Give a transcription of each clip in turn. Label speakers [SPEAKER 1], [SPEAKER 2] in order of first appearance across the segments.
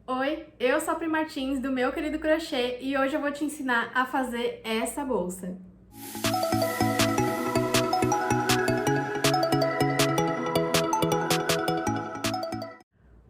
[SPEAKER 1] Oi, eu sou a Pri Martins do Meu Querido Crochê e hoje eu vou te ensinar a fazer essa bolsa.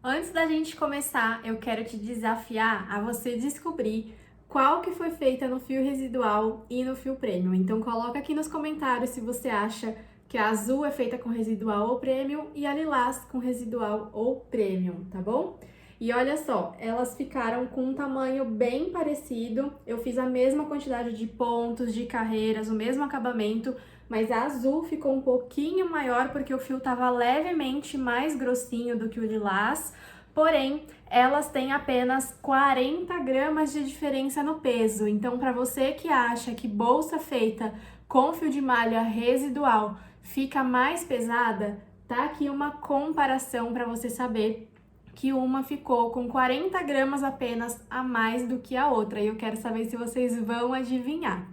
[SPEAKER 1] Antes da gente começar, eu quero te desafiar a você descobrir qual que foi feita no fio residual e no fio premium. Então coloca aqui nos comentários se você acha que a azul é feita com residual ou premium e a lilás com residual ou premium, tá bom? E olha só, elas ficaram com um tamanho bem parecido. Eu fiz a mesma quantidade de pontos, de carreiras, o mesmo acabamento, mas a azul ficou um pouquinho maior porque o fio estava levemente mais grossinho do que o lilás. Porém, elas têm apenas 40 gramas de diferença no peso. Então, para você que acha que bolsa feita com fio de malha residual fica mais pesada, tá aqui uma comparação para você saber que uma ficou com 40 gramas apenas a mais do que a outra. E eu quero saber se vocês vão adivinhar.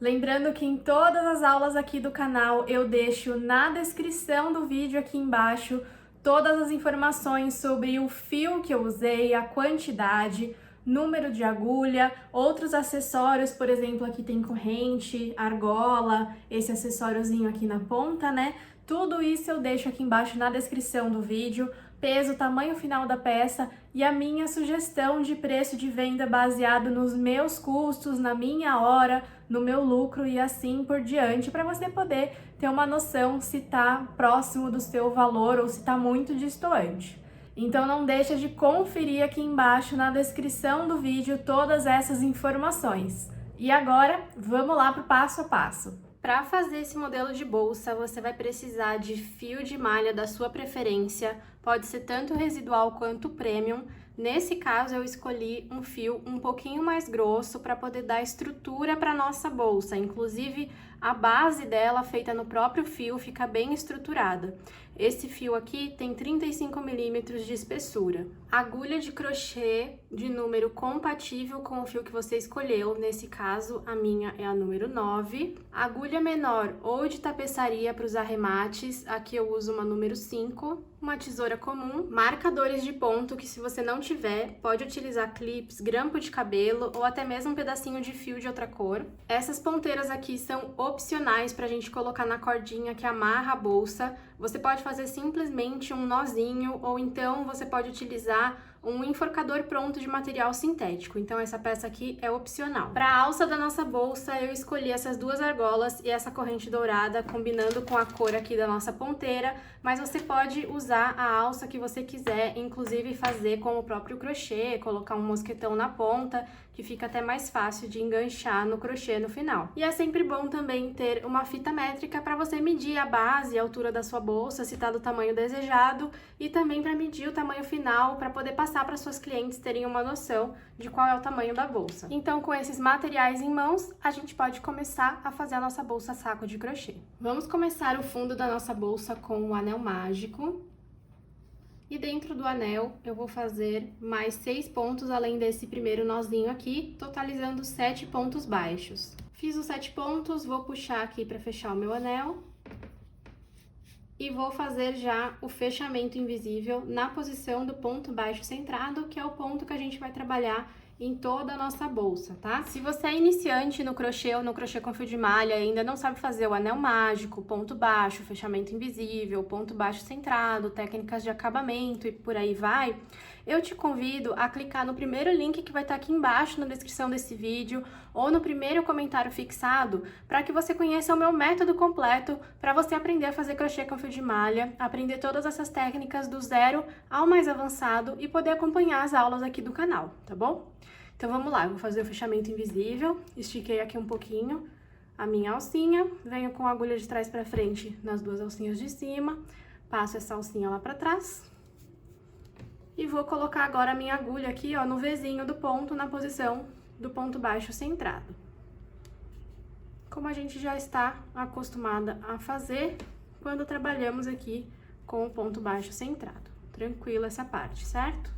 [SPEAKER 1] Lembrando que em todas as aulas aqui do canal eu deixo na descrição do vídeo aqui embaixo todas as informações sobre o fio que eu usei, a quantidade, número de agulha, outros acessórios, por exemplo, aqui tem corrente, argola, esse acessóriozinho aqui na ponta, né? Tudo isso eu deixo aqui embaixo na descrição do vídeo, peso, tamanho final da peça e a minha sugestão de preço de venda baseado nos meus custos, na minha hora, no meu lucro e assim por diante, para você poder ter uma noção se está próximo do seu valor ou se está muito distante. Então não deixa de conferir aqui embaixo na descrição do vídeo todas essas informações. E agora, vamos lá para o passo a passo. Para fazer esse modelo de bolsa, você vai precisar de fio de malha da sua preferência, pode ser tanto residual quanto premium. Nesse caso, eu escolhi um fio um pouquinho mais grosso para poder dar estrutura para nossa bolsa. Inclusive, a base dela, feita no próprio fio, fica bem estruturada. Esse fio aqui tem 35 milímetros de espessura. Agulha de crochê de número compatível com o fio que você escolheu. Nesse caso, a minha é a número 9. Agulha menor ou de tapeçaria para os arremates. Aqui eu uso uma número 5. Uma tesoura comum, marcadores de ponto que se você não tiver, pode utilizar clips, grampo de cabelo ou até mesmo um pedacinho de fio de outra cor. Essas ponteiras aqui são opcionais para a gente colocar na cordinha que amarra a bolsa. Você pode fazer simplesmente um nozinho ou então você pode utilizar um enforcador pronto de material sintético, então essa peça aqui é opcional. Para a alça da nossa bolsa, eu escolhi essas duas argolas e essa corrente dourada, combinando com a cor aqui da nossa ponteira, mas você pode usar a alça que você quiser, inclusive fazer com o próprio crochê, colocar um mosquetão na ponta, que fica até mais fácil de enganchar no crochê no final. E é sempre bom também ter uma fita métrica para você medir a base e a altura da sua bolsa, se está do tamanho desejado, e também para medir o tamanho final, para poder passar para suas clientes terem uma noção de qual é o tamanho da bolsa. Então, com esses materiais em mãos, a gente pode começar a fazer a nossa bolsa saco de crochê. Vamos começar o fundo da nossa bolsa com o anel mágico. E dentro do anel, eu vou fazer mais 6 pontos, além desse primeiro nozinho aqui, totalizando 7 pontos baixos. Fiz os 7 pontos, vou puxar aqui para fechar o meu anel. E vou fazer já o fechamento invisível na posição do ponto baixo centrado, que é o ponto que a gente vai trabalhar em toda a nossa bolsa, tá? Se você é iniciante no crochê ou no crochê com fio de malha e ainda não sabe fazer o anel mágico, ponto baixo, fechamento invisível, ponto baixo centrado, técnicas de acabamento e por aí vai, eu te convido a clicar no primeiro link que vai estar aqui embaixo na descrição desse vídeo ou no primeiro comentário fixado para que você conheça o meu método completo para você aprender a fazer crochê com fio de malha, aprender todas essas técnicas do zero ao mais avançado e poder acompanhar as aulas aqui do canal, tá bom? Então vamos lá, eu vou fazer o fechamento invisível, estiquei aqui um pouquinho a minha alcinha, venho com a agulha de trás para frente nas duas alcinhas de cima, passo essa alcinha lá para trás e vou colocar agora a minha agulha aqui, ó, no Vzinho do ponto, na posição do ponto baixo centrado. Como a gente já está acostumada a fazer quando trabalhamos aqui com o ponto baixo centrado. Tranquilo essa parte, certo?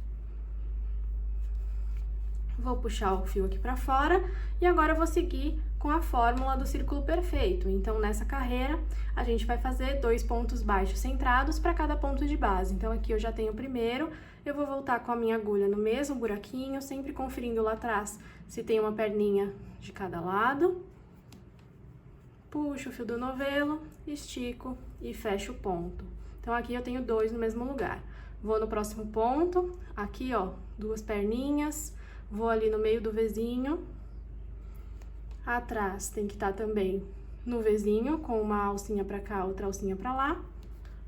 [SPEAKER 1] Vou puxar o fio aqui pra fora e agora eu vou seguir com a fórmula do círculo perfeito. Então, nessa carreira, a gente vai fazer 2 pontos baixos centrados para cada ponto de base. Então, aqui eu já tenho o primeiro, eu vou voltar com a minha agulha no mesmo buraquinho, sempre conferindo lá atrás se tem uma perninha de cada lado. Puxo o fio do novelo, estico e fecho o ponto. Então, aqui eu tenho 2 no mesmo lugar. Vou no próximo ponto, aqui, ó, 2 perninhas, vou ali no meio do Vzinho. Atrás tem que estar também no Vzinho, com uma alcinha pra cá, outra alcinha pra lá.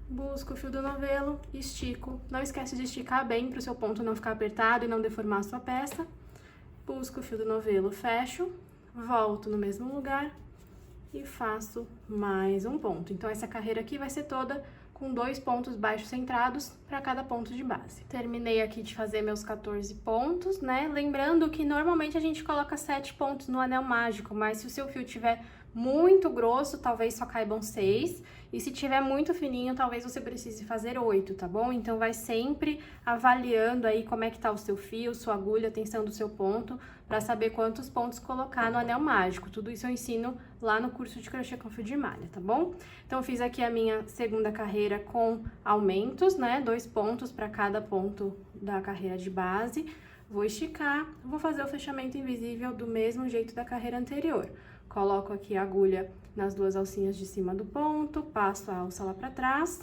[SPEAKER 1] Busco o fio do novelo, estico. Não esquece de esticar bem para o seu ponto não ficar apertado e não deformar a sua peça. Busco o fio do novelo, fecho, volto no mesmo lugar e faço mais um ponto. Então, essa carreira aqui vai ser toda com 2 pontos baixos centrados para cada ponto de base. Terminei aqui de fazer meus 14 pontos, né? Lembrando que normalmente a gente coloca 7 pontos no anel mágico, mas se o seu fio tiver muito grosso, talvez só caibam 6, e se tiver muito fininho, talvez você precise fazer 8, tá bom? Então, vai sempre avaliando aí como é que tá o seu fio, sua agulha, a tensão do seu ponto, para saber quantos pontos colocar no anel mágico. Tudo isso eu ensino lá no curso de crochê com fio de malha, tá bom? Então, fiz aqui a minha segunda carreira com aumentos, né? 2 pontos para cada ponto da carreira de base. Vou esticar, vou fazer o fechamento invisível do mesmo jeito da carreira anterior. Coloco aqui a agulha nas 2 alcinhas de cima do ponto, passo a alça lá pra trás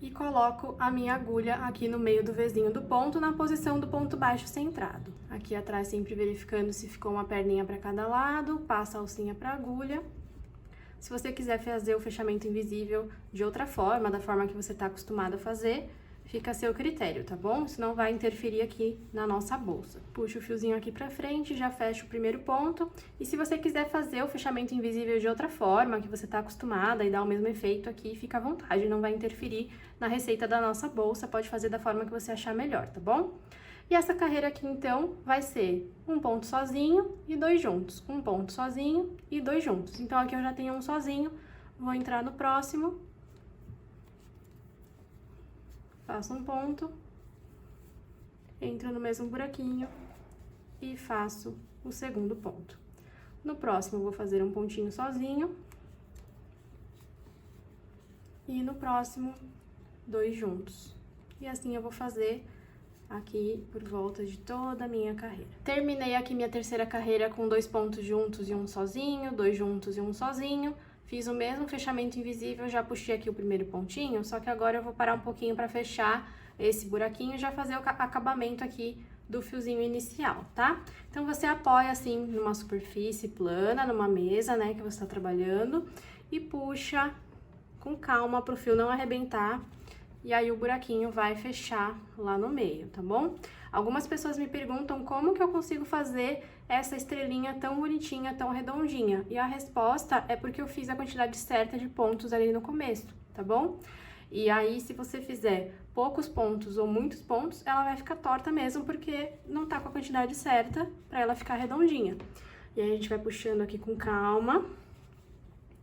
[SPEAKER 1] e coloco a minha agulha aqui no meio do Vzinho do ponto, na posição do ponto baixo centrado. Aqui atrás sempre verificando se ficou uma perninha para cada lado, passo a alcinha pra agulha. Se você quiser fazer o fechamento invisível de outra forma, da forma que você tá acostumado a fazer, fica a seu critério, tá bom? Isso não vai interferir aqui na nossa bolsa. Puxo o fiozinho aqui pra frente, já fecho o primeiro ponto. E se você quiser fazer o fechamento invisível de outra forma, que você tá acostumada e dar o mesmo efeito aqui, fica à vontade, não vai interferir na receita da nossa bolsa, pode fazer da forma que você achar melhor, tá bom? E essa carreira aqui, então, vai ser um ponto sozinho e 2 juntos. Um ponto sozinho e 2 juntos. Então, aqui eu já tenho um sozinho, vou entrar no próximo. Faço um ponto, entro no mesmo buraquinho e faço o segundo ponto. No próximo, eu vou fazer um pontinho sozinho. E no próximo, 2 juntos. E assim eu vou fazer aqui por volta de toda a minha carreira. Terminei aqui minha terceira carreira com 2 pontos juntos e um sozinho, 2 juntos e um sozinho. Fiz o mesmo fechamento invisível, já puxei aqui o primeiro pontinho, só que agora eu vou parar um pouquinho para fechar esse buraquinho e já fazer o acabamento aqui do fiozinho inicial, tá? Então, você apoia assim numa superfície plana, numa mesa, né, que você tá trabalhando, e puxa com calma pro fio não arrebentar, e aí o buraquinho vai fechar lá no meio, tá bom? Algumas pessoas me perguntam como que eu consigo fazer essa estrelinha tão bonitinha, tão redondinha. E a resposta é porque eu fiz a quantidade certa de pontos ali no começo, tá bom? E aí, se você fizer poucos pontos ou muitos pontos, ela vai ficar torta mesmo, porque não tá com a quantidade certa pra ela ficar redondinha. E aí, a gente vai puxando aqui com calma,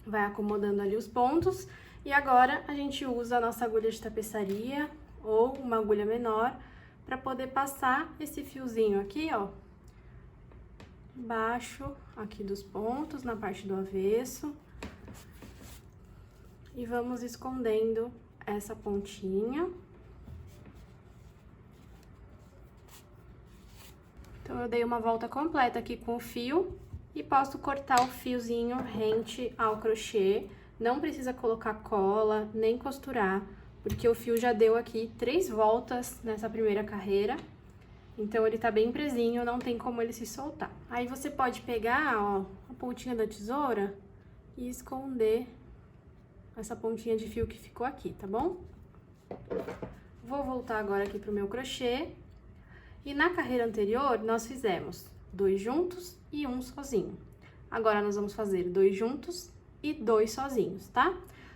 [SPEAKER 1] vai acomodando ali os pontos. E agora, a gente usa a nossa agulha de tapeçaria ou uma agulha menor para poder passar esse fiozinho aqui, ó, embaixo aqui dos pontos, na parte do avesso. E vamos escondendo essa pontinha. Então, eu dei uma volta completa aqui com o fio e posso cortar o fiozinho rente ao crochê. Não precisa colocar cola, nem costurar, porque o fio já deu aqui 3 voltas nessa primeira carreira. Então, ele tá bem presinho, não tem como ele se soltar. Aí, você pode pegar, ó, a pontinha da tesoura e esconder essa pontinha de fio que ficou aqui, tá bom? Vou voltar agora aqui pro meu crochê. E na carreira anterior, nós fizemos 2 juntos e 1 sozinho. Agora, nós vamos fazer 2 juntos e 2 sozinhos, tá?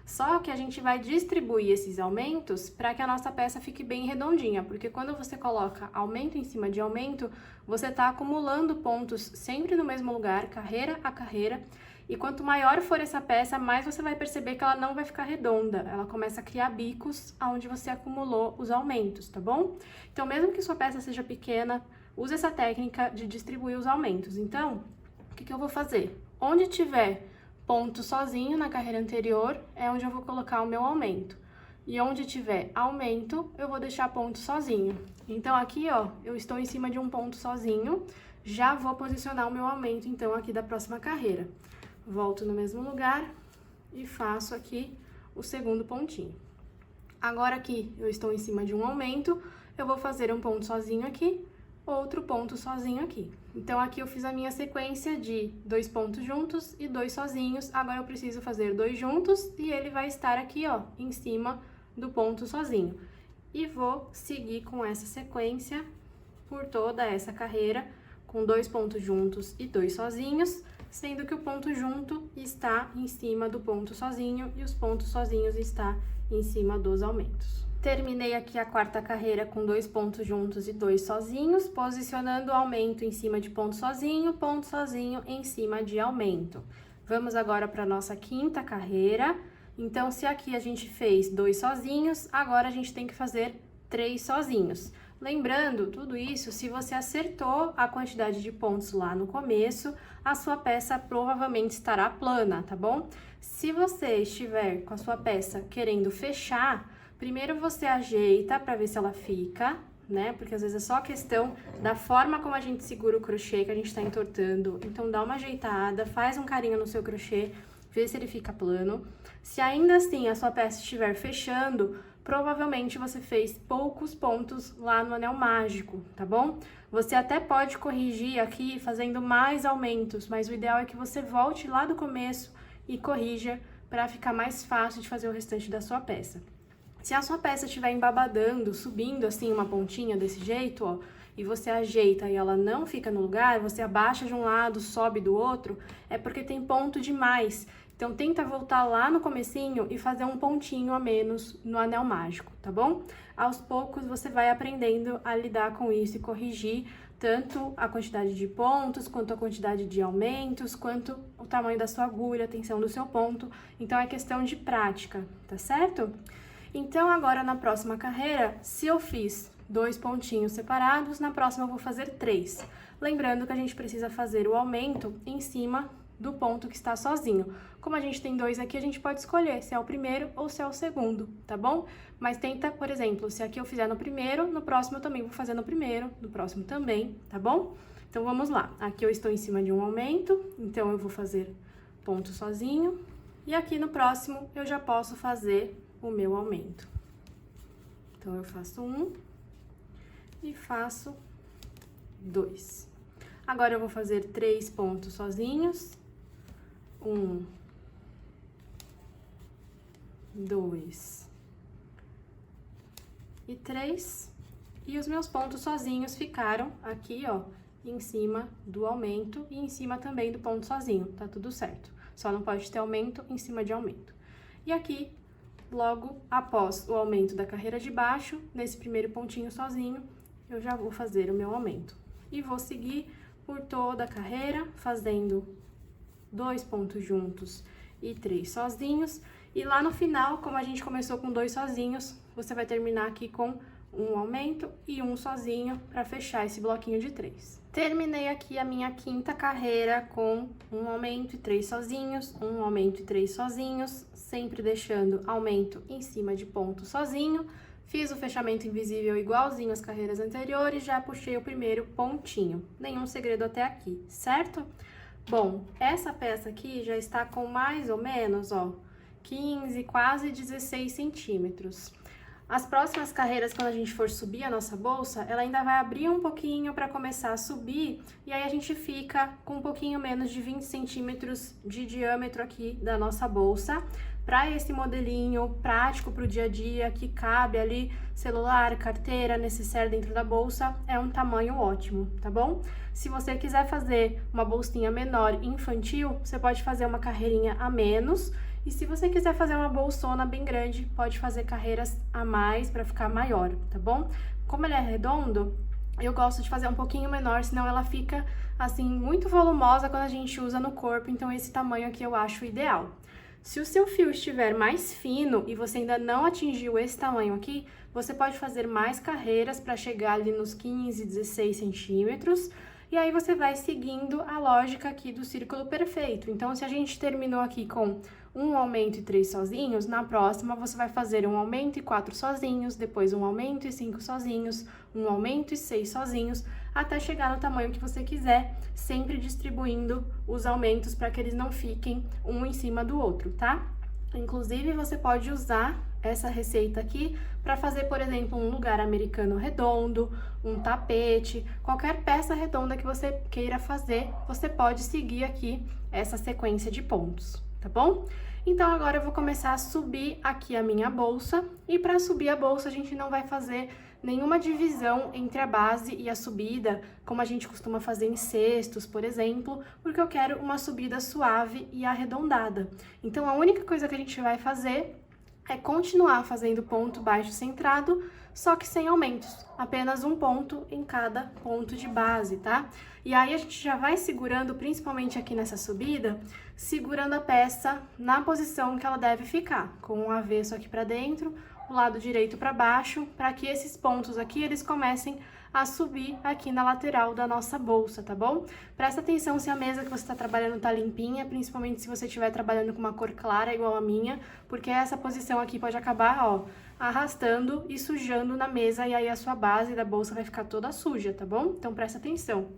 [SPEAKER 1] Só que a gente vai distribuir esses aumentos para que a nossa peça fique bem redondinha, porque quando você coloca aumento em cima de aumento, você está acumulando pontos sempre no mesmo lugar, carreira a carreira, e quanto maior for essa peça, mais você vai perceber que ela não vai ficar redonda, ela começa a criar bicos onde você acumulou os aumentos, tá bom? Então, mesmo que sua peça seja pequena, use essa técnica de distribuir os aumentos. Então, o que eu vou fazer? Onde tiver ponto sozinho na carreira anterior é onde eu vou colocar o meu aumento. E onde tiver aumento, eu vou deixar ponto sozinho. Então, aqui, ó, eu estou em cima de um ponto sozinho, já vou posicionar o meu aumento, então, aqui da próxima carreira. Volto no mesmo lugar e faço aqui o segundo pontinho. Agora, aqui, eu estou em cima de um aumento, eu vou fazer um ponto sozinho aqui, outro ponto sozinho aqui. Então, aqui eu fiz a minha sequência de 2 pontos juntos e 2 sozinhos. Agora, eu preciso fazer 2 juntos e ele vai estar aqui, ó, em cima do ponto sozinho. E vou seguir com essa sequência por toda essa carreira, com 2 pontos juntos e 2 sozinhos, sendo que o ponto junto está em cima do ponto sozinho e os pontos sozinhos está em cima dos aumentos. Terminei aqui a quarta carreira com 2 pontos juntos e 2 sozinhos, posicionando o aumento em cima de ponto sozinho em cima de aumento. Vamos agora para a nossa quinta carreira. Então, se aqui a gente fez 2 sozinhos, agora a gente tem que fazer 3 sozinhos. Lembrando, tudo isso, se você acertou a quantidade de pontos lá no começo, a sua peça provavelmente estará plana, tá bom? Se você estiver com a sua peça querendo fechar, primeiro você ajeita para ver se ela fica, né? Porque às vezes é só questão da forma como a gente segura o crochê que a gente está entortando. Então, dá uma ajeitada, faz um carinho no seu crochê, vê se ele fica plano. Se ainda assim a sua peça estiver fechando, provavelmente você fez poucos pontos lá no anel mágico, tá bom? Você até pode corrigir aqui fazendo mais aumentos, mas o ideal é que você volte lá do começo e corrija para ficar mais fácil de fazer o restante da sua peça. Se a sua peça estiver embabadando, subindo assim uma pontinha desse jeito, ó, e você ajeita e ela não fica no lugar, você abaixa de um lado, sobe do outro, é porque tem ponto demais. Então, tenta voltar lá no comecinho e fazer um pontinho a menos no anel mágico, tá bom? Aos poucos, você vai aprendendo a lidar com isso e corrigir tanto a quantidade de pontos, quanto a quantidade de aumentos, quanto o tamanho da sua agulha, a tensão do seu ponto. Então, é questão de prática, tá certo? Então, agora na próxima carreira, se eu fiz 2 pontinhos separados, na próxima eu vou fazer 3. Lembrando que a gente precisa fazer o aumento em cima do ponto que está sozinho. Como a gente tem 2 aqui, a gente pode escolher se é o primeiro ou se é o segundo, tá bom? Mas tenta, por exemplo, se aqui eu fizer no primeiro, no próximo eu também vou fazer no primeiro, no próximo também, tá bom? Então, vamos lá. Aqui eu estou em cima de um aumento, então eu vou fazer ponto sozinho. E aqui no próximo, eu já posso fazer o meu aumento. Então, eu faço 1 e faço 2. Agora, eu vou fazer 3 pontos sozinhos. 1, 2 e 3. E os meus pontos sozinhos ficaram aqui, ó, em cima do aumento e em cima também do ponto sozinho, tá tudo certo. Só não pode ter aumento em cima de aumento. E aqui, logo após o aumento da carreira de baixo, nesse primeiro pontinho sozinho, eu já vou fazer o meu aumento. E vou seguir por toda a carreira, fazendo 2 pontos juntos e 3 sozinhos. E lá no final, como a gente começou com 2 sozinhos, você vai terminar aqui com um aumento e um sozinho para fechar esse bloquinho de 3. Terminei aqui a minha quinta carreira com um aumento e 3 sozinhos, um aumento e 3 sozinhos, sempre deixando aumento em cima de ponto sozinho. Fiz o fechamento invisível igualzinho às carreiras anteriores, já puxei o primeiro pontinho. Nenhum segredo até aqui, certo? Bom, essa peça aqui já está com mais ou menos, ó, 15, quase 16 centímetros. As próximas carreiras, quando a gente for subir a nossa bolsa, ela ainda vai abrir um pouquinho para começar a subir, e aí a gente fica com um pouquinho menos de 20 centímetros de diâmetro aqui da nossa bolsa, para esse modelinho prático para o dia a dia, que cabe ali celular, carteira, necessaire dentro da bolsa, é um tamanho ótimo, tá bom? Se você quiser fazer uma bolsinha menor infantil, você pode fazer uma carreirinha a menos, E se você quiser fazer uma bolsona bem grande, pode fazer carreiras a mais para ficar maior, tá bom? Como ele é redondo, eu gosto de fazer um pouquinho menor, senão ela fica, assim, muito volumosa quando a gente usa no corpo, então esse tamanho aqui eu acho ideal. Se o seu fio estiver mais fino e você ainda não atingiu esse tamanho aqui, você pode fazer mais carreiras para chegar ali nos 15, 16 centímetros, e aí você vai seguindo a lógica aqui do círculo perfeito. Então, se a gente terminou aqui com um aumento e 3 sozinhos, na próxima você vai fazer um aumento e 4 sozinhos, depois um aumento e 5 sozinhos, um aumento e 6 sozinhos, até chegar no tamanho que você quiser, sempre distribuindo os aumentos para que eles não fiquem um em cima do outro, tá? Inclusive, você pode usar essa receita aqui para fazer, por exemplo, um lugar americano redondo, um tapete, qualquer peça redonda que você queira fazer, você pode seguir aqui essa sequência de pontos, tá bom? Então, agora eu vou começar a subir aqui a minha bolsa, e para subir a bolsa a gente não vai fazer nenhuma divisão entre a base e a subida, como a gente costuma fazer em cestos, por exemplo, porque eu quero uma subida suave e arredondada. Então, a única coisa que a gente vai fazer é continuar fazendo ponto baixo centrado, só que sem aumentos, apenas um ponto em cada ponto de base, tá? E aí a gente já vai segurando, principalmente aqui nessa subida, segurando a peça na posição que ela deve ficar, com o avesso aqui pra dentro, o lado direito para baixo, para que esses pontos aqui, eles comecem a subir aqui na lateral da nossa bolsa, tá bom? Presta atenção se a mesa que você está trabalhando tá limpinha, principalmente se você estiver trabalhando com uma cor clara igual a minha, porque essa posição aqui pode acabar, ó, arrastando e sujando na mesa, e aí a sua base da bolsa vai ficar toda suja, tá bom? Então presta atenção.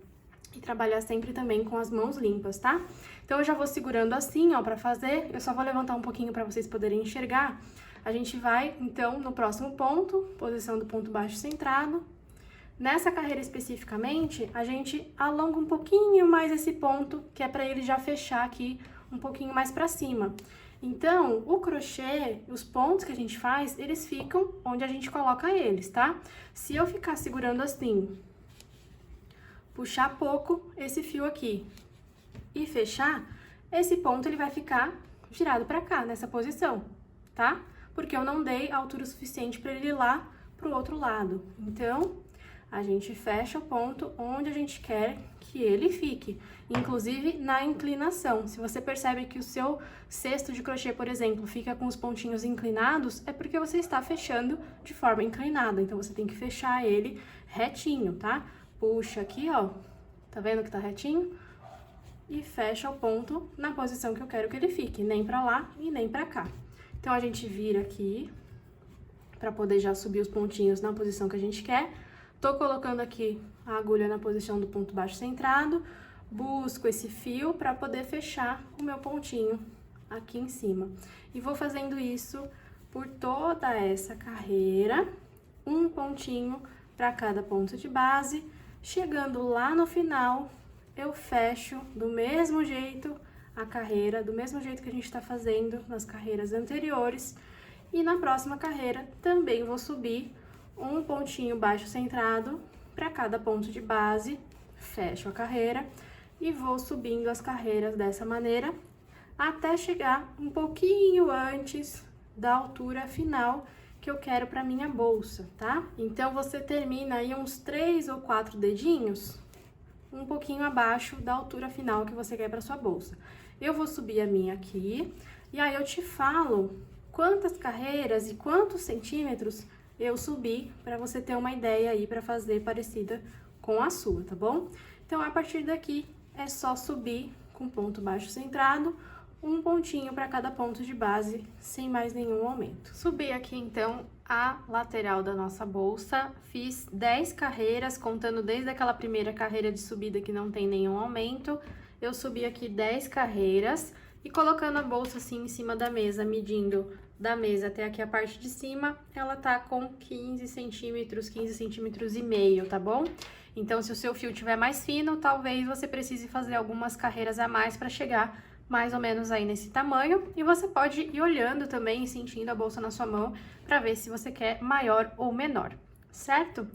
[SPEAKER 1] E trabalhar sempre também com as mãos limpas, tá? Então eu já vou segurando assim, ó, pra fazer, eu só vou levantar um pouquinho pra vocês poderem enxergar. A gente vai, então, no próximo ponto, posição do ponto baixo centrado. Nessa carreira especificamente, a gente alonga um pouquinho mais esse ponto, que é para ele já fechar aqui um pouquinho mais para cima. Então, o crochê, os pontos que a gente faz, eles ficam onde a gente coloca eles, tá? Se eu ficar segurando assim, puxar pouco esse fio aqui e fechar, esse ponto ele vai ficar virado para cá, nessa posição, tá? Porque eu não dei altura suficiente para ele ir lá pro outro lado. Então, a gente fecha o ponto onde a gente quer que ele fique, inclusive na inclinação. Se você percebe que o seu cesto de crochê, por exemplo, fica com os pontinhos inclinados, é porque você está fechando de forma inclinada. Então, você tem que fechar ele retinho, tá? Puxa aqui, ó, tá vendo que tá retinho? E fecha o ponto na posição que eu quero que ele fique, nem pra lá e nem pra cá. Então, a gente vira aqui, pra poder já subir os pontinhos na posição que a gente quer. Tô colocando aqui a agulha na posição do ponto baixo centrado, busco esse fio pra poder fechar o meu pontinho aqui em cima. E vou fazendo isso por toda essa carreira, um pontinho pra cada ponto de base. Chegando lá no final, eu fecho do mesmo jeito a carreira, do mesmo jeito que a gente tá fazendo nas carreiras anteriores. E na próxima carreira também vou subir um pontinho baixo centrado para cada ponto de base, fecho a carreira e vou subindo as carreiras dessa maneira até chegar um pouquinho antes da altura final que eu quero para minha bolsa, tá? Então, você termina aí uns 3 ou 4 dedinhos um pouquinho abaixo da altura final que você quer para sua bolsa. Eu vou subir a minha aqui e aí eu te falo quantas carreiras e quantos centímetros eu subi, para você ter uma ideia aí para fazer parecida com a sua, tá bom? Então, a partir daqui, é só subir com ponto baixo centrado, um pontinho para cada ponto de base, sem mais nenhum aumento. Subi aqui, então, a lateral da nossa bolsa, fiz 10 carreiras, contando desde aquela primeira carreira de subida que não tem nenhum aumento, eu subi aqui 10 carreiras e colocando a bolsa assim em cima da mesa, medindo da mesa até aqui a parte de cima, ela tá com 15 centímetros e meio, tá bom? Então, se o seu fio tiver mais fino, talvez você precise fazer algumas carreiras a mais para chegar mais ou menos aí nesse tamanho. E você pode ir olhando também e sentindo a bolsa na sua mão para ver se você quer maior ou menor, certo?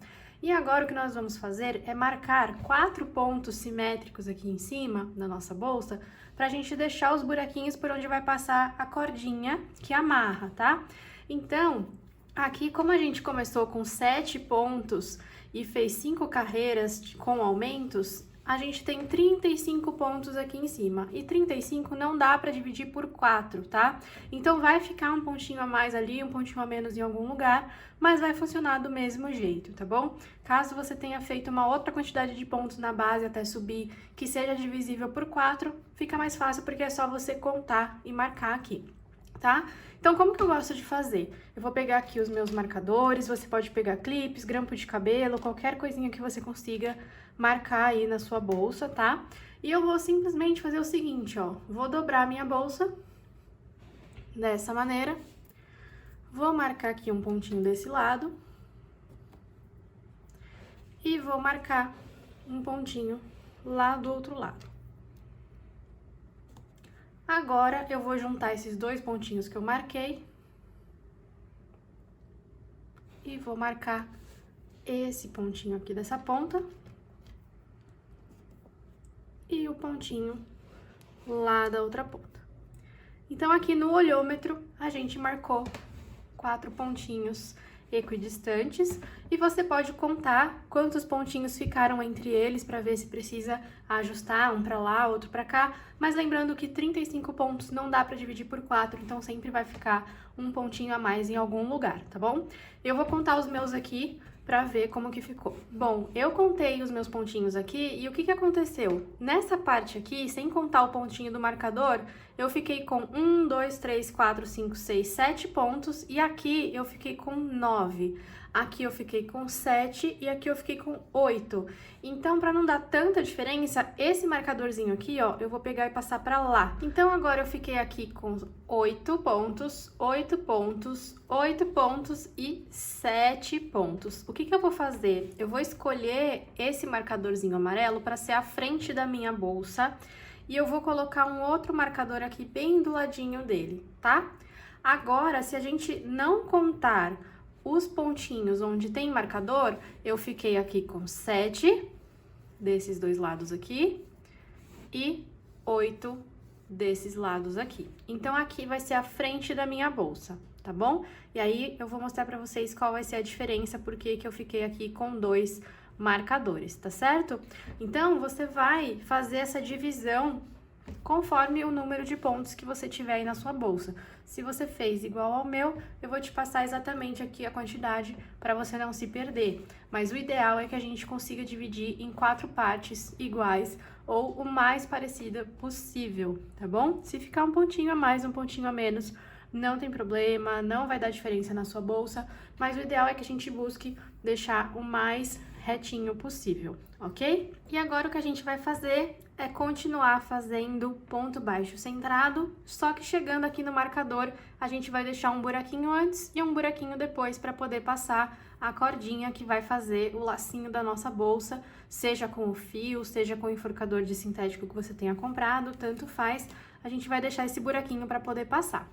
[SPEAKER 1] E agora o que nós vamos fazer é marcar 4 pontos simétricos aqui em cima da nossa bolsa, pra gente deixar os buraquinhos por onde vai passar a cordinha que amarra, tá? Então, aqui como a gente começou com 7 pontos e fez 5 carreiras com aumentos, a gente tem 35 pontos aqui em cima, e 35 não dá para dividir por 4, tá? Então, vai ficar um pontinho a mais ali, um pontinho a menos em algum lugar, mas vai funcionar do mesmo jeito, tá bom? Caso você tenha feito uma outra quantidade de pontos na base até subir, que seja divisível por 4, fica mais fácil porque é só você contar e marcar aqui, tá? Então, como que eu gosto de fazer? Eu vou pegar aqui os meus marcadores, você pode pegar clipes, grampo de cabelo, qualquer coisinha que você consiga marcar aí na sua bolsa, tá? E eu vou simplesmente fazer o seguinte, ó, vou dobrar a minha bolsa dessa maneira, vou marcar aqui um pontinho desse lado e vou marcar um pontinho lá do outro lado. Agora, eu vou juntar esses 2 pontinhos que eu marquei e vou marcar esse pontinho aqui dessa ponta e o pontinho lá da outra ponta. Então, aqui no olhômetro, a gente marcou 4 pontinhos equidistantes e você pode contar quantos pontinhos ficaram entre eles para ver se precisa ajustar um para lá, outro para cá, mas lembrando que 35 pontos não dá para dividir por 4, então sempre vai ficar um pontinho a mais em algum lugar, tá bom? Eu vou contar os meus aqui para ver como que ficou. Bom, eu contei os meus pontinhos aqui e o que que aconteceu? Nessa parte aqui, sem contar o pontinho do marcador, eu fiquei com 1, 2, 3, 4, 5, 6, 7 pontos e aqui eu fiquei com 9. Aqui eu fiquei com 7 e aqui eu fiquei com 8. Então, para não dar tanta diferença, esse marcadorzinho aqui, ó, eu vou pegar e passar para lá. Então, agora eu fiquei aqui com 8 pontos, 8 pontos, 8 pontos e 7 pontos. O que que eu vou fazer? Eu vou escolher esse marcadorzinho amarelo para ser a frente da minha bolsa e eu vou colocar um outro marcador aqui bem do ladinho dele, tá? Agora, se a gente não contar os pontinhos onde tem marcador, eu fiquei aqui com 7 desses 2 lados aqui e 8 desses lados aqui. Então, aqui vai ser a frente da minha bolsa, tá bom? E aí, eu vou mostrar pra vocês qual vai ser a diferença, porque que eu fiquei aqui com 2 marcadores, tá certo? Então, você vai fazer essa divisão conforme o número de pontos que você tiver aí na sua bolsa. Se você fez igual ao meu, eu vou te passar exatamente aqui a quantidade para você não se perder. Mas o ideal é que a gente consiga dividir em 4 partes iguais ou o mais parecida possível, tá bom? Se ficar um pontinho a mais, um pontinho a menos, não tem problema, não vai dar diferença na sua bolsa, mas o ideal é que a gente busque deixar o mais retinho possível, ok? E agora o que a gente vai fazer é continuar fazendo ponto baixo centrado, só que chegando aqui no marcador, a gente vai deixar um buraquinho antes e um buraquinho depois para poder passar a cordinha que vai fazer o lacinho da nossa bolsa, seja com o fio, seja com o enforcador de sintético que você tenha comprado, tanto faz, a gente vai deixar esse buraquinho para poder passar.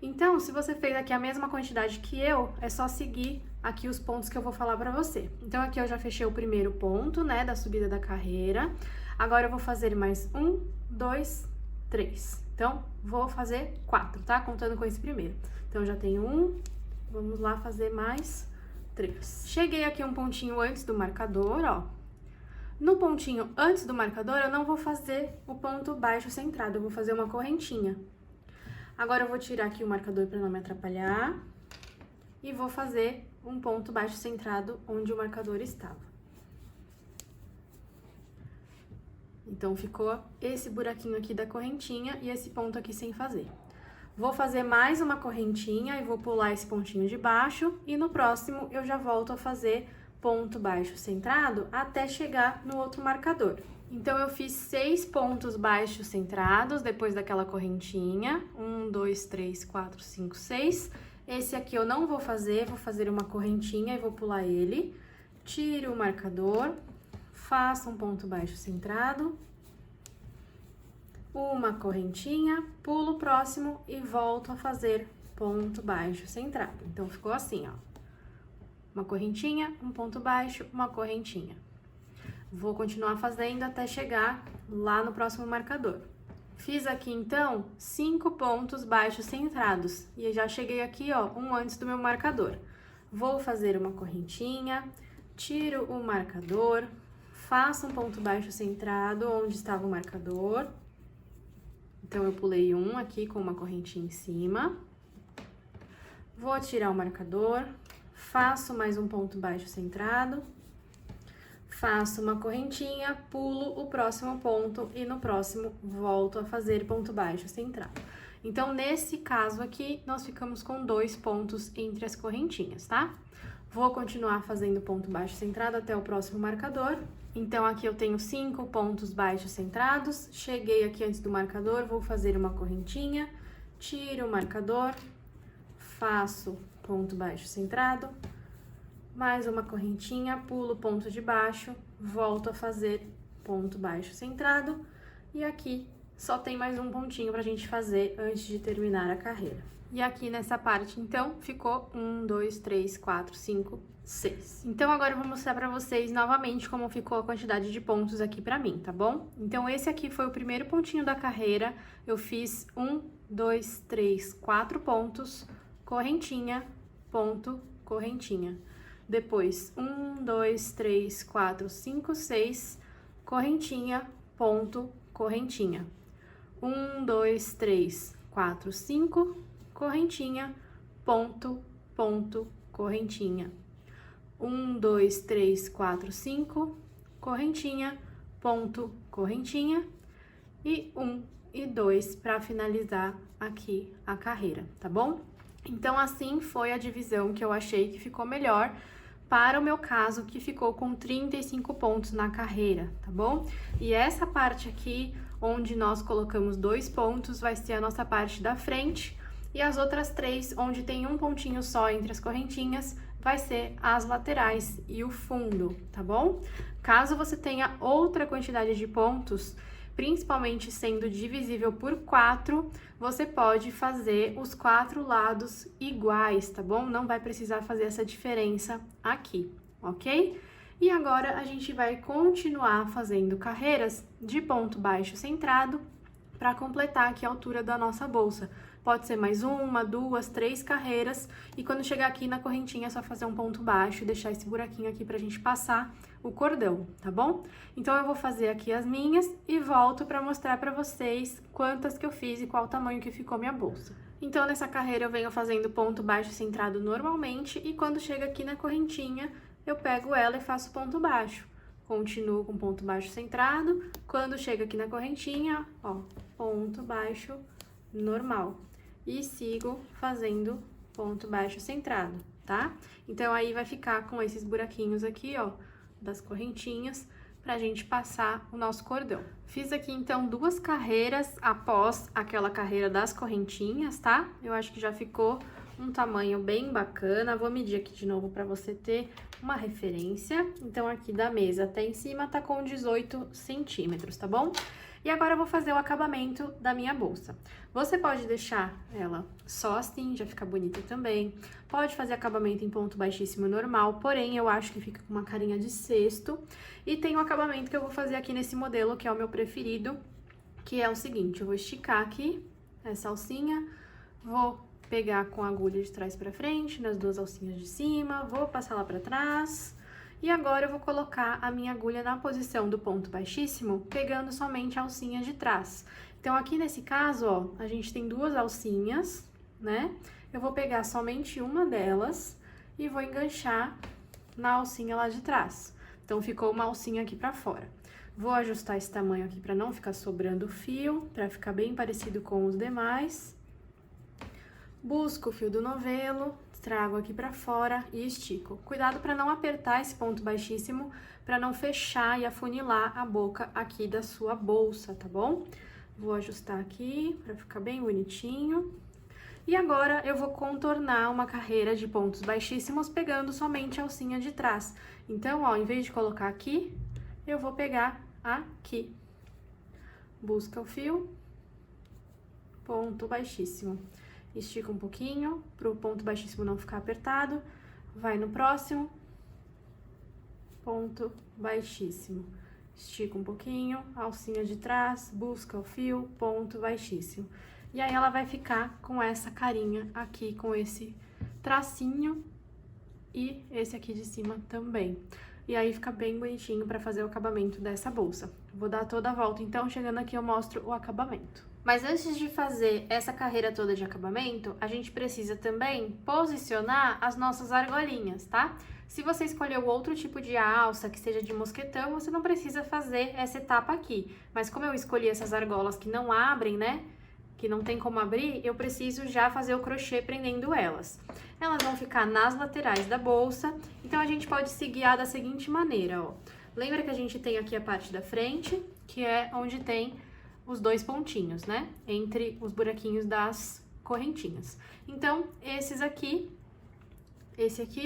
[SPEAKER 1] Então, se você fez aqui a mesma quantidade que eu, é só seguir aqui os pontos que eu vou falar pra você. Então, aqui eu já fechei o primeiro ponto, né, da subida da carreira. Agora, eu vou fazer mais 1, 2, 3. Então, vou fazer 4, tá? Contando com esse primeiro. Então, já tenho 1, vamos lá fazer mais 3. Cheguei aqui um pontinho antes do marcador, ó. No pontinho antes do marcador, eu não vou fazer o ponto baixo centrado, eu vou fazer uma correntinha. Agora, eu vou tirar aqui o marcador para não me atrapalhar e vou fazer um ponto baixo centrado onde o marcador estava. Então, ficou esse buraquinho aqui da correntinha e esse ponto aqui sem fazer. Vou fazer mais uma correntinha e vou pular esse pontinho de baixo e no próximo eu já volto a fazer ponto baixo centrado até chegar no outro marcador. Então, eu fiz 6 pontos baixos centrados depois daquela correntinha. 1, 2, 3, 4, 5, 6. Esse aqui eu não vou fazer uma correntinha e vou pular ele. Tiro o marcador, faço um ponto baixo centrado, uma correntinha, pulo o próximo e volto a fazer ponto baixo centrado. Então, ficou assim, ó. uma correntinha, um ponto baixo, uma correntinha. Vou continuar fazendo até chegar lá no próximo marcador. Fiz aqui, então, 5 pontos baixos centrados. E já cheguei aqui, ó, um antes do meu marcador. Vou fazer uma correntinha, tiro o marcador, faço um ponto baixo centrado onde estava o marcador. Então, eu pulei um aqui com uma correntinha em cima. Vou tirar o marcador, faço mais um ponto baixo centrado, faço uma correntinha, pulo o próximo ponto e no próximo volto a fazer ponto baixo centrado. Então, nesse caso aqui, nós ficamos com 2 pontos entre as correntinhas, tá? Vou continuar fazendo ponto baixo centrado até o próximo marcador. Então, aqui eu tenho 5 pontos baixos centrados, cheguei aqui antes do marcador, vou fazer uma correntinha, tiro o marcador, faço ponto baixo centrado, mais uma correntinha, pulo o ponto de baixo, volto a fazer ponto baixo centrado e aqui só tem mais um pontinho pra gente fazer antes de terminar a carreira. E aqui nessa parte, então, ficou 1, 2, 3, 4, 5, 6. Então, agora eu vou mostrar pra vocês novamente como ficou a quantidade de pontos aqui pra mim, tá bom? Então, esse aqui foi o primeiro pontinho da carreira, eu fiz 1, 2, 3, 4 pontos, correntinha, ponto, correntinha. Depois, 1, 2, 3, 4, 5, 6, correntinha, ponto, correntinha. 1, 2, 3, 4, 5, correntinha, ponto, ponto, correntinha. 1, 2, 3, 4, 5, correntinha, ponto, correntinha. E 1 e 2 para finalizar aqui a carreira, tá bom? Então, assim foi a divisão que eu achei que ficou melhor para o meu caso, que ficou com 35 pontos na carreira, tá bom? E essa parte aqui, onde nós colocamos 2 pontos, vai ser a nossa parte da frente, e as outras 3, onde tem um pontinho só entre as correntinhas, vai ser as laterais e o fundo, tá bom? Caso você tenha outra quantidade de pontos, principalmente sendo divisível por 4, você pode fazer os 4 lados iguais, tá bom? Não vai precisar fazer essa diferença aqui, ok? E agora a gente vai continuar fazendo carreiras de ponto baixo centrado para completar aqui a altura da nossa bolsa. Pode ser mais 1, 2, 3 carreiras, e quando chegar aqui na correntinha é só fazer um ponto baixo e deixar esse buraquinho aqui pra gente passar o cordão, tá bom? Então, eu vou fazer aqui as minhas e volto pra mostrar pra vocês quantas que eu fiz e qual o tamanho que ficou minha bolsa. Então, nessa carreira eu venho fazendo ponto baixo centrado normalmente, e quando chega aqui na correntinha, eu pego ela e faço ponto baixo. Continuo com ponto baixo centrado, quando chega aqui na correntinha, ó, ponto baixo normal. E sigo fazendo ponto baixo centrado, tá? Então, aí vai ficar com esses buraquinhos aqui, ó, das correntinhas, pra gente passar o nosso cordão. Fiz aqui, então, 2 carreiras após aquela carreira das correntinhas, tá? Eu acho que já ficou um tamanho bem bacana. Vou medir aqui de novo pra você ter uma referência. Então, aqui da mesa até em cima tá com 18 centímetros, tá bom? E agora eu vou fazer o acabamento da minha bolsa. Você pode deixar ela só assim, já fica bonita também. Pode fazer acabamento em ponto baixíssimo normal, porém eu acho que fica com uma carinha de cesto. E tem o acabamento que eu vou fazer aqui nesse modelo, que é o meu preferido, que é o seguinte: eu vou esticar aqui essa alcinha, vou pegar com a agulha de trás pra frente, nas 2 alcinhas de cima, vou passar lá pra trás. E agora eu vou colocar a minha agulha na posição do ponto baixíssimo, pegando somente a alcinha de trás. Então, aqui nesse caso, ó, a gente tem 2 alcinhas, né? Eu vou pegar somente uma delas e vou enganchar na alcinha lá de trás. Então, ficou uma alcinha aqui pra fora. Vou ajustar esse tamanho aqui pra não ficar sobrando fio, pra ficar bem parecido com os demais. Busco o fio do novelo, trago aqui pra fora e estico. Cuidado para não apertar esse ponto baixíssimo, para não fechar e afunilar a boca aqui da sua bolsa, tá bom? Vou ajustar aqui para ficar bem bonitinho. E agora eu vou contornar uma carreira de pontos baixíssimos pegando somente a alcinha de trás. Então, ó, em vez de colocar aqui, eu vou pegar aqui. Busca o fio, ponto baixíssimo. Estica um pouquinho, para o ponto baixíssimo não ficar apertado. vai no próximo, ponto baixíssimo. Estica um pouquinho, alcinha de trás, busca o fio, ponto baixíssimo. E aí ela vai ficar com essa carinha aqui, com esse tracinho e esse aqui de cima também. E aí fica bem bonitinho pra fazer o acabamento dessa bolsa. Vou dar toda a volta, então, chegando aqui eu mostro o acabamento. Mas antes de fazer essa carreira toda de acabamento, a gente precisa também posicionar as nossas argolinhas, tá? Se você escolheu outro tipo de alça, que seja de mosquetão, você não precisa fazer essa etapa aqui. Mas como eu escolhi essas argolas que não abrem, né? Que não tem como abrir, eu preciso já fazer o crochê prendendo elas. Elas vão ficar nas laterais da bolsa, então a gente pode se guiar da seguinte maneira, ó. Lembra que a gente tem aqui a parte da frente, que é onde tem os dois pontinhos, né? Entre os buraquinhos das correntinhas. Então, esse aqui,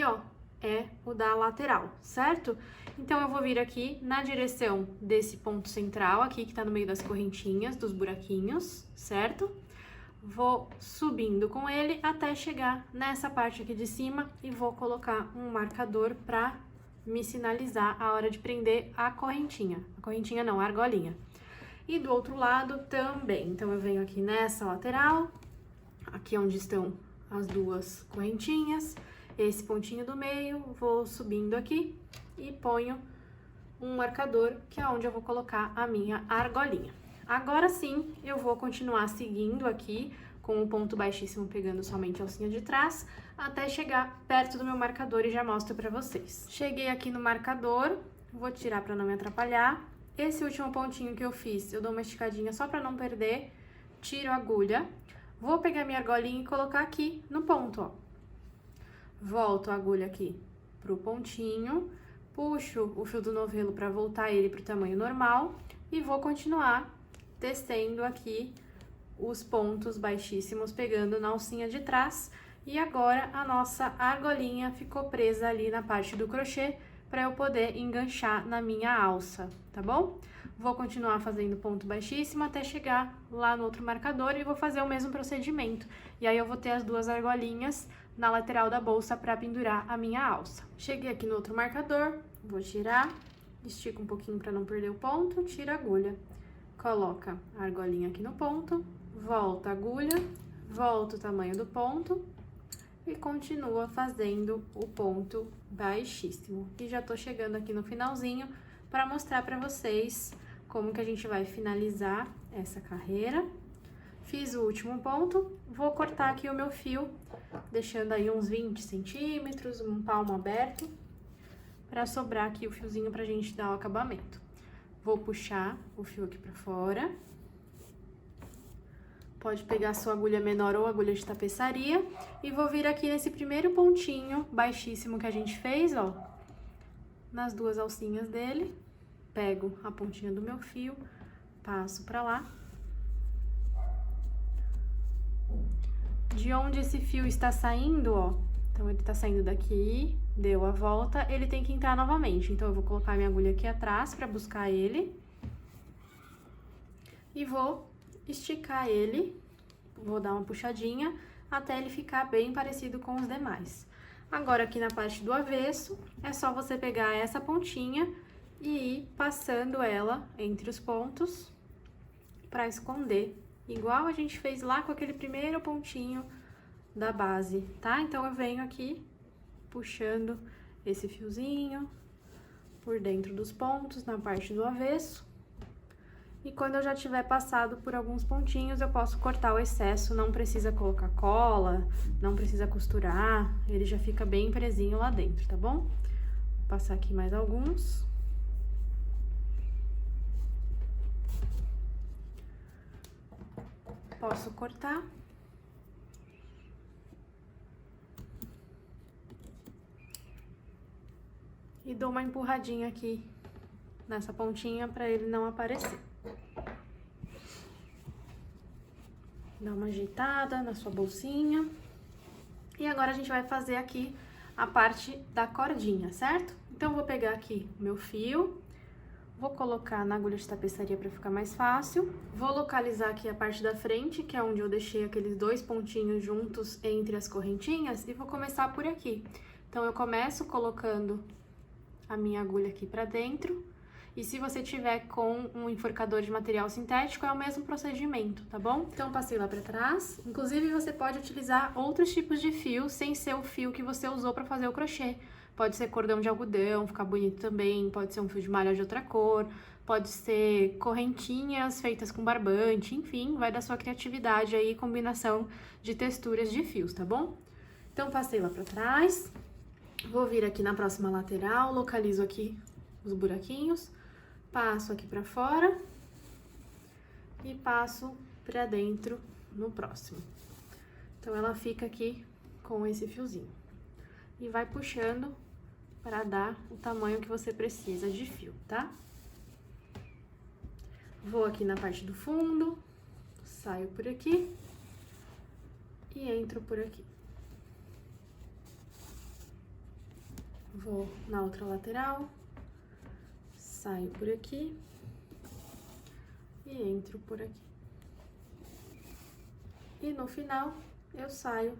[SPEAKER 1] ó, é o da lateral, certo? Então, eu vou vir aqui na direção desse ponto central aqui, que tá no meio das correntinhas, dos buraquinhos, certo? Vou subindo com ele até chegar nessa parte aqui de cima e vou colocar um marcador pra me sinalizar a hora de prender a correntinha. A correntinha não, a argolinha. E do outro lado também. Então, eu venho aqui nessa lateral, aqui onde estão as duas correntinhas, esse pontinho do meio, vou subindo aqui e ponho um marcador, que é onde eu vou colocar a minha argolinha. Agora sim, eu vou continuar seguindo aqui, com o ponto baixíssimo pegando somente a alcinha de trás, até chegar perto do meu marcador e já mostro pra vocês. Cheguei aqui no marcador, vou tirar pra não me atrapalhar. Esse último pontinho que eu fiz, eu dou uma esticadinha só pra não perder, tiro a agulha, vou pegar minha argolinha e colocar aqui no ponto, ó. Volto a agulha aqui pro pontinho, puxo o fio do novelo pra voltar ele pro tamanho normal e vou continuar tecendo aqui os pontos baixíssimos pegando na alcinha de trás. E agora a nossa argolinha ficou presa ali na parte do crochê, para eu poder enganchar na minha alça, tá bom? Vou continuar fazendo ponto baixíssimo até chegar lá no outro marcador e vou fazer o mesmo procedimento. E aí eu vou ter as duas argolinhas na lateral da bolsa para pendurar a minha alça. Cheguei aqui no outro marcador, vou tirar, estico um pouquinho para não perder o ponto, tiro a agulha. Coloca a argolinha aqui no ponto, volta a agulha, volta o tamanho do ponto e continua fazendo o ponto baixíssimo. E já tô chegando aqui no finalzinho para mostrar para vocês como que a gente vai finalizar essa carreira. Fiz o último ponto, vou cortar aqui o meu fio, deixando aí uns 20 centímetros, um palmo aberto, para sobrar aqui o fiozinho pra gente dar o acabamento. Vou puxar o fio aqui pra fora. Pode pegar a sua agulha menor ou agulha de tapeçaria. E vou vir aqui nesse primeiro pontinho baixíssimo que a gente fez, ó. Nas duas alcinhas dele. Pego a pontinha do meu fio, passo pra lá. De onde esse fio está saindo, ó. Então, ele tá saindo daqui, deu a volta, ele tem que entrar novamente. Então, eu vou colocar minha agulha aqui atrás pra buscar ele. E vou esticar ele, vou dar uma puxadinha até ele ficar bem parecido com os demais. Agora, aqui na parte do avesso, é só você pegar essa pontinha e ir passando ela entre os pontos para esconder, igual a gente fez lá com aquele primeiro pontinho da base, tá? Então, eu venho aqui puxando esse fiozinho por dentro dos pontos, na parte do avesso. E quando eu já tiver passado por alguns pontinhos, eu posso cortar o excesso, não precisa colocar cola, não precisa costurar, ele já fica bem presinho lá dentro, tá bom? Vou passar aqui mais alguns. Posso cortar. E dou uma empurradinha aqui nessa pontinha para ele não aparecer. Dá uma ajeitada na sua bolsinha. E agora a gente vai fazer aqui a parte da cordinha, certo? Então, eu vou pegar aqui o meu fio, vou colocar na agulha de tapeçaria para ficar mais fácil. Vou localizar aqui a parte da frente, que é onde eu deixei aqueles dois pontinhos juntos entre as correntinhas, e vou começar por aqui. Então, eu começo colocando a minha agulha aqui pra dentro. E se você tiver com um enforcador de material sintético, é o mesmo procedimento, tá bom? Então, passei lá pra trás. Inclusive, você pode utilizar outros tipos de fio, sem ser o fio que você usou pra fazer o crochê. Pode ser cordão de algodão, ficar bonito também. Pode ser um fio de malha de outra cor. Pode ser correntinhas feitas com barbante. Enfim, vai da sua criatividade aí, combinação de texturas de fios, tá bom? Então, passei lá pra trás. Vou vir aqui na próxima lateral, localizo aqui os buraquinhos, passo aqui pra fora e passo pra dentro no próximo. Então, ela fica aqui com esse fiozinho. E vai puxando para dar o tamanho que você precisa de fio, tá? Vou aqui na parte do fundo, saio por aqui e entro por aqui. Vou na outra lateral, saio por aqui e entro por aqui. E no final, eu saio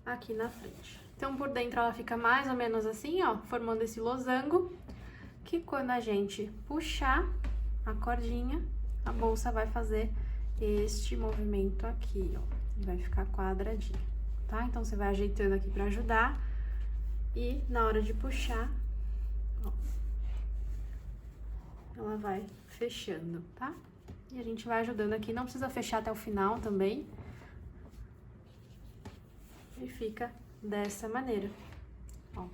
[SPEAKER 1] aqui na frente. Então, por dentro ela fica mais ou menos assim, ó, formando esse losango, que quando a gente puxar a cordinha, a bolsa vai fazer este movimento aqui, ó, e vai ficar quadradinho, tá? Então, você vai ajeitando aqui pra ajudar. E na hora de puxar, ó, ela vai fechando, tá? E a gente vai ajudando aqui, não precisa fechar até o final também. E fica dessa maneira, ó.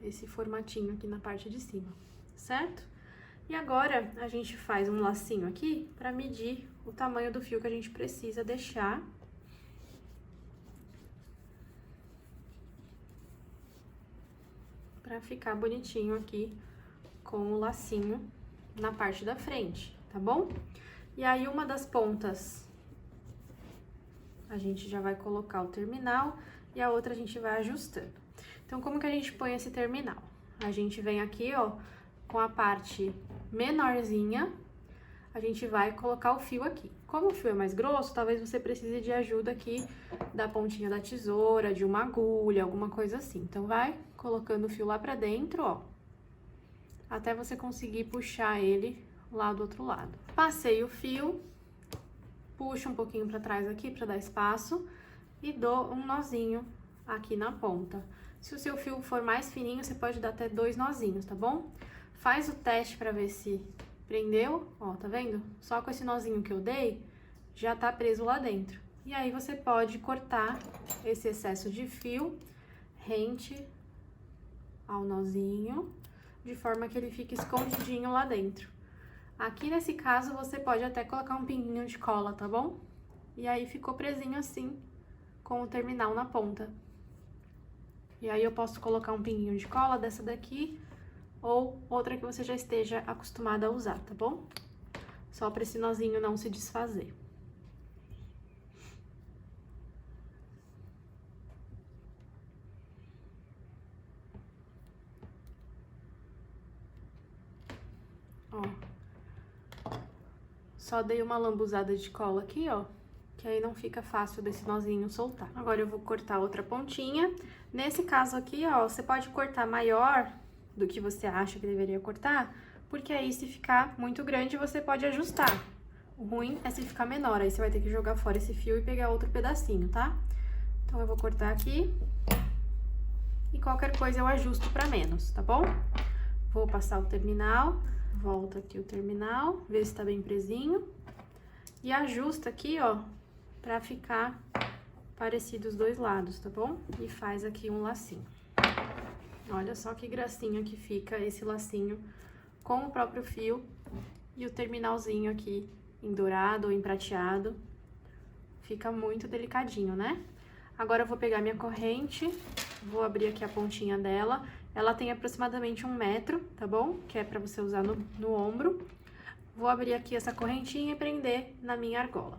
[SPEAKER 1] Esse formatinho aqui na parte de cima, certo? E agora, a gente faz um lacinho aqui pra medir o tamanho do fio que a gente precisa deixar. Pra ficar bonitinho aqui com o lacinho na parte da frente, tá bom? E aí, uma das pontas, a gente já vai colocar o terminal e a outra a gente vai ajustando. Então, como que a gente põe esse terminal? A gente vem aqui, ó, com a parte menorzinha, a gente vai colocar o fio aqui. Como o fio é mais grosso, talvez você precise de ajuda aqui da pontinha da tesoura, de uma agulha, alguma coisa assim. Então, vai colocando o fio lá pra dentro, ó, até você conseguir puxar ele lá do outro lado. Passei o fio, puxo um pouquinho pra trás aqui pra dar espaço e dou um nozinho aqui na ponta. Se o seu fio for mais fininho, você pode dar até 2 nozinhos, tá bom? Faz o teste pra ver se prendeu, ó, tá vendo? Só com esse nozinho que eu dei, já tá preso lá dentro. E aí, você pode cortar esse excesso de fio rente ao nozinho, de forma que ele fique escondidinho lá dentro. Aqui, nesse caso, você pode até colocar um pinguinho de cola, tá bom? E aí, ficou presinho assim, com o terminal na ponta. E aí, eu posso colocar um pinguinho de cola dessa daqui, ou outra que você já esteja acostumada a usar, tá bom? Só para esse nozinho não se desfazer. Ó. Só dei uma lambuzada de cola aqui, ó, que aí não fica fácil desse nozinho soltar. Agora, eu vou cortar outra pontinha. Nesse caso aqui, ó, você pode cortar maior do que você acha que deveria cortar, porque aí, se ficar muito grande, você pode ajustar. O ruim é se ficar menor, aí você vai ter que jogar fora esse fio e pegar outro pedacinho, tá? Então, eu vou cortar aqui e qualquer coisa eu ajusto pra menos, tá bom? Vou passar o terminal, volta aqui o terminal, vê se tá bem presinho e ajusta aqui, ó, pra ficar parecido os dois lados, tá bom? E faz aqui um lacinho. Olha só que gracinha que fica esse lacinho com o próprio fio e o terminalzinho aqui em dourado ou em prateado. Fica muito delicadinho, né? Agora, eu vou pegar minha corrente, vou abrir aqui a pontinha dela. Ela tem aproximadamente 1 metro, tá bom? Que é pra você usar no ombro. Vou abrir aqui essa correntinha e prender na minha argola.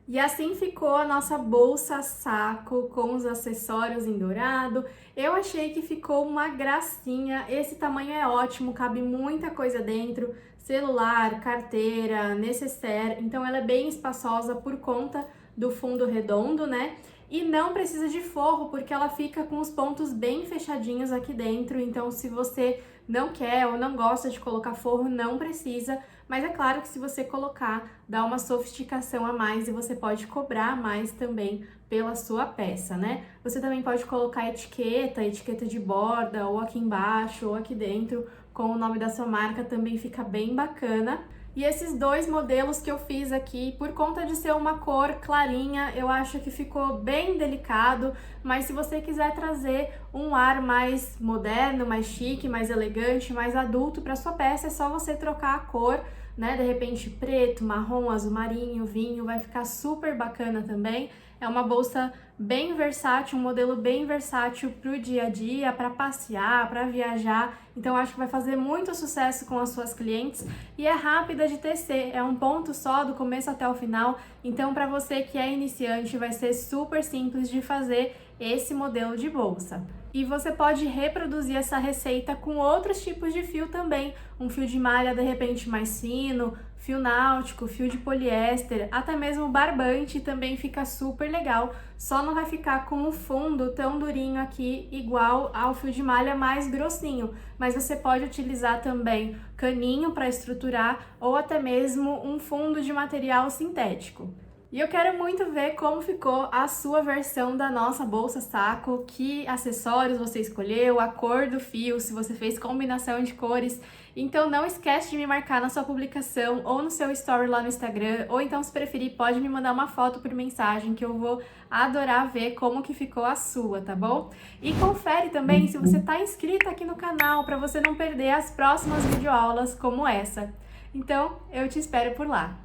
[SPEAKER 1] E assim ficou a nossa bolsa saco com os acessórios em dourado. Eu achei que ficou uma gracinha. Esse tamanho é ótimo, cabe muita coisa dentro. Celular, carteira, necessaire. Então, ela é bem espaçosa por conta do fundo redondo, né? E não precisa de forro, porque ela fica com os pontos bem fechadinhos aqui dentro, então se você não quer ou não gosta de colocar forro, não precisa, mas é claro que se você colocar, dá uma sofisticação a mais e você pode cobrar mais também pela sua peça, né? Você também pode colocar etiqueta de borda, ou aqui embaixo, ou aqui dentro, com o nome da sua marca, também fica bem bacana. E esses dois modelos que eu fiz aqui, por conta de ser uma cor clarinha, eu acho que ficou bem delicado, mas se você quiser trazer um ar mais moderno, mais chique, mais elegante, mais adulto para sua peça, é só você trocar a cor, né? De repente preto, marrom, azul marinho, vinho, vai ficar super bacana também. É uma bolsa bem versátil, um modelo bem versátil para o dia a dia, para passear, para viajar. Então acho que vai fazer muito sucesso com as suas clientes e é rápida de tecer, é um ponto só do começo até o final. Então para você que é iniciante vai ser super simples de fazer esse modelo de bolsa. E você pode reproduzir essa receita com outros tipos de fio também, um fio de malha de repente mais fino, fio náutico, fio de poliéster, até mesmo barbante também fica super legal, só não vai ficar com o fundo tão durinho aqui igual ao fio de malha mais grossinho, mas você pode utilizar também caninho para estruturar ou até mesmo um fundo de material sintético. E eu quero muito ver como ficou a sua versão da nossa bolsa saco, que acessórios você escolheu, a cor do fio, se você fez combinação de cores. Então não esquece de me marcar na sua publicação ou no seu story lá no Instagram, ou então se preferir pode me mandar uma foto por mensagem que eu vou adorar ver como que ficou a sua, tá bom? E confere também se você tá inscrito aqui no canal para você não perder as próximas videoaulas como essa. Então eu te espero por lá.